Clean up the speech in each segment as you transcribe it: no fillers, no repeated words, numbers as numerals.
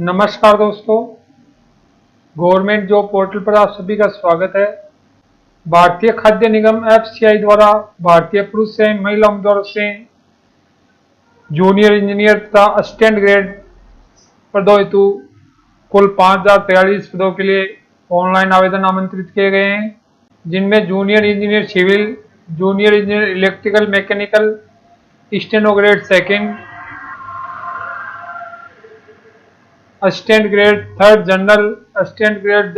नमस्कार दोस्तों, government job portal पर आप सभी का स्वागत है। भारतीय खाद्य निगम एफसीआई द्वारा भारतीय पुरुष एवं महिला उम्मीदवारों से जूनियर इंजीनियर तथा असिस्टेंट ग्रेड पदों हेतु कुल 5043 पदों के लिए ऑनलाइन आवेदन आमंत्रित किए गए हैं, जिनमें junior engineer civil, junior engineer electrical mechanical, steno grade second, assistant grade third general, assistant grade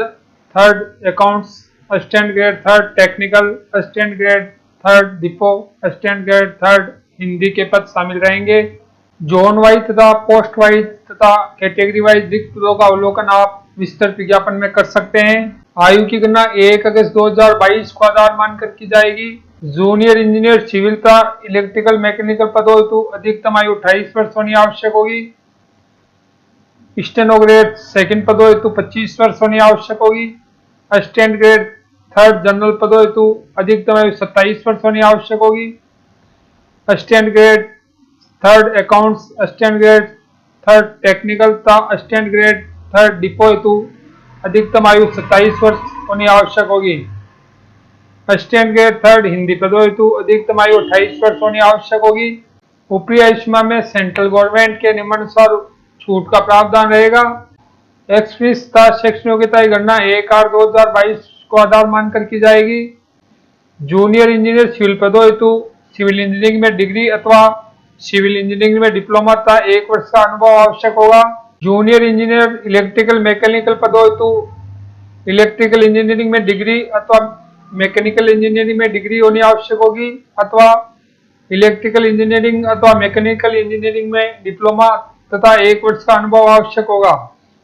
third accounts, assistant grade third technical, assistant grade third depot, assistant grade third Hindi के पद शामिल रहेंगे। जोन वाइज तथा post wise तथा category wise रिक्त पदों का अवलोकन आप विस्तृत विज्ञापन में कर सकते हैं। आयु की गणना 1 अगस्त 2022 को आधार मानकर की जाएगी। जूनियर इंजीनियर सिविल तथा इलेक्ट्रिकल मैकेनिकल पदों हेतु अधिकतम आयु 28 वर्ष होनी आवश्यक होगी। स्टेनो ग्रेड सेकंड पदों हेतु 25 वर्ष होनी आवश्यक होगी। असिस्टेंट ग्रेड थर्ड जनरल पदों हेतु अधिकतम आयु 27 वर्ष होनी आवश्यक होगी। Assistant grade third accounts, assistant grade third technical तथा असिस्टेंट ग्रेड थर्ड डिपो हेतु अधिकतम आयु 27 वर्ष होनी आवश्यक होगी। असिस्टेंट ग्रेड थर्ड हिंदी पदों हेतु अधिकतम आयु 28 वर्ष होनी आवश्यक होगी। ऊपरी आयु सीमा में सेंट्रल गवर्नमेंट के नियमानुसार छूट का प्रावधान रहेगा। एक्सपीरियंस तथा शैक्षणिक योग्यता की गणना 1/8/2022 को आधार मानकर की जाएगी। जूनियर इंजीनियर सिविल पदों हेतु सिविल इंजीनियरिंग में डिग्री अथवा सिविल इंजीनियरिंग में डिप्लोमा तथा 1 वर्ष का अनुभव आवश्यक होगा। जूनियर इंजीनियर इलेक्ट्रिकल मैकेनिकल पदों हेतु इलेक्ट्रिकल इंजीनियरिंग में डिग्री अथवा मैकेनिकल इंजीनियरिंग में डिग्री होनी आवश्यक होगी अथवा इलेक्ट्रिकल इंजीनियरिंग अथवा मैकेनिकल इंजीनियरिंग में डिप्लोमा तथा 1 वर्ष का अनुभव आवश्यक होगा।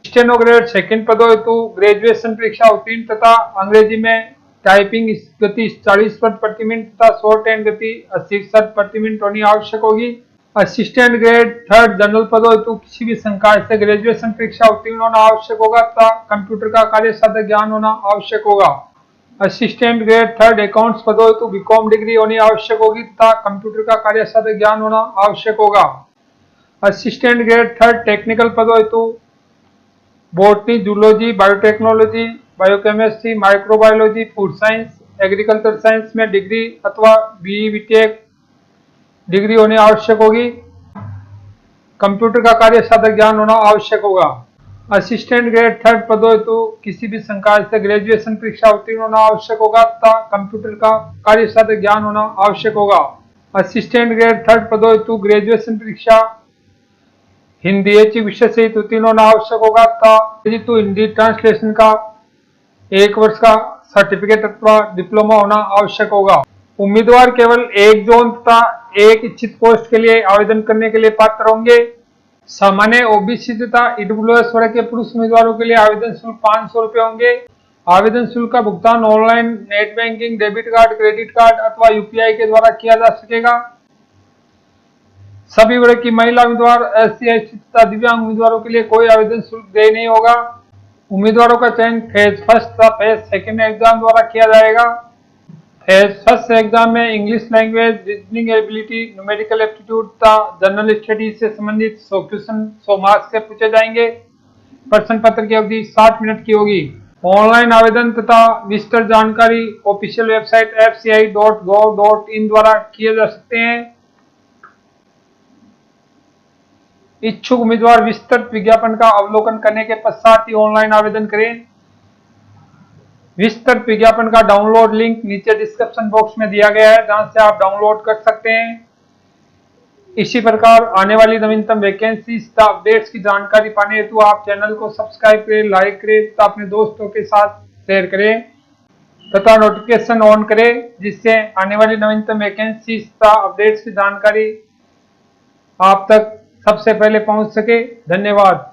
स्टेनो ग्रेड सेकंड पदों हेतु ग्रेजुएशन परीक्षा उत्तीर्ण तथा अंग्रेजी में टाइपिंग गति 40 वर्ड प्रति मिनट तथा शॉर्ट हैंड गति 80 शब्द प्रति मिनट होनी आवश्यक होगी। असिस्टेंट ग्रेड थर्ड जनरल पदों हेतु किसी भी संकाय से ग्रेजुएशन परीक्षा उत्तीर्ण होना आवश्यक होगा तथा कंप्यूटर का कार्य साधक ज्ञान होना आवश्यक होगा। असिस्टेंट ग्रेड थर्ड अकाउंट्स पदों हेतु बीकॉम डिग्री होनी आवश्यक होगी तथा कंप्यूटर का कार्य साधक ज्ञान होना आवश्यक होगा। असिस्टेंट ग्रेड थर्ड टेक्निकल पदों हेतु botany, zoology, biotechnology, biochemistry, microbiology, food science, agriculture science में डिग्री अथवा बीई बीटेक डिग्री होनी आवश्यक होगी। कंप्यूटर का कार्य साधक ज्ञान होना आवश्यक होगा। असिस्टेंट ग्रेड थर्ड पदों हेतु किसी भी संकाय से ग्रेजुएशन परीक्षा उत्तीर्ण होना आवश्यक होगा तथा कंप्यूटर का कार्य साधक ज्ञान होना आवश्यक होगा। असिस्टेंट ग्रेड थर्ड पदों हेतु ग्रेजुएशन परीक्षा हिंदी ऐच्छिक विषय से उत्तीर्ण होना आवश्यक होगा तथा हिंदी ट्रांसलेशन का 1 वर्ष का सर्टिफिकेट अथवा डिप्लोमा होना आवश्यक होगा। उम्मीदवार केवल एक जोन तथा एक इच्छित पोस्ट के लिए आवेदन करने के लिए पात्र होंगे। सामान्य ओबीसी तथा ईडब्ल्यूएस वर्ग के पुरुष उम्मीदवारों के लिए आवेदन शुल्क 500 रुपये होंगे। आवेदन शुल्क का भुगतान online, net banking, debit card, credit card अथवा यूपीआई के द्वारा किया जा सकेगा। सभी वर्ग की महिला उम्मीदवार, एससी, एसटी तथा दिव्यांग उम्मीदवारों के लिए कोई आवेदन शुल्क देय नहीं होगा। उम्मीदवारों का चयन फेज फर्स्ट तथा फेज सेकेंड एग्जाम द्वारा किया जाएगा। फेज फर्स्ट एग्जाम में English language, reasoning ability, numerical aptitude तथा जनरल स्टडीज से संबंधित 100 क्वेश्चन 100 मार्क्स से पूछे जाएंगे। प्रश्न पत्र की अवधि 60 मिनट की होगी। ऑनलाइन आवेदन तथा विस्तृत जानकारी ऑफिशियल वेबसाइट fci.gov.in द्वारा किए जा सकते हैं। इच्छुक उम्मीदवार विस्तृत विज्ञापन का अवलोकन करने के पश्चात ही ऑनलाइन आवेदन करें। विस्तृत विज्ञापन का डाउनलोड लिंक नीचे डिस्क्रिप्शन बॉक्स में दिया गया है, जहां से आप डाउनलोड कर सकते हैं। इसी प्रकार आने वाली नवीनतम वैकेंसी तथा अपडेट्स की जानकारी पाने हेतु आप चैनल को सब्सक्राइब करें, लाइक करें तथा अपने दोस्तों के साथ शेयर करें तथा नोटिफिकेशन ऑन करें, जिससे आने वाली नवीनतम वैकेंसी तथा अपडेट्स की जानकारी आप तक सबसे पहले पहुंच सके। धन्यवाद।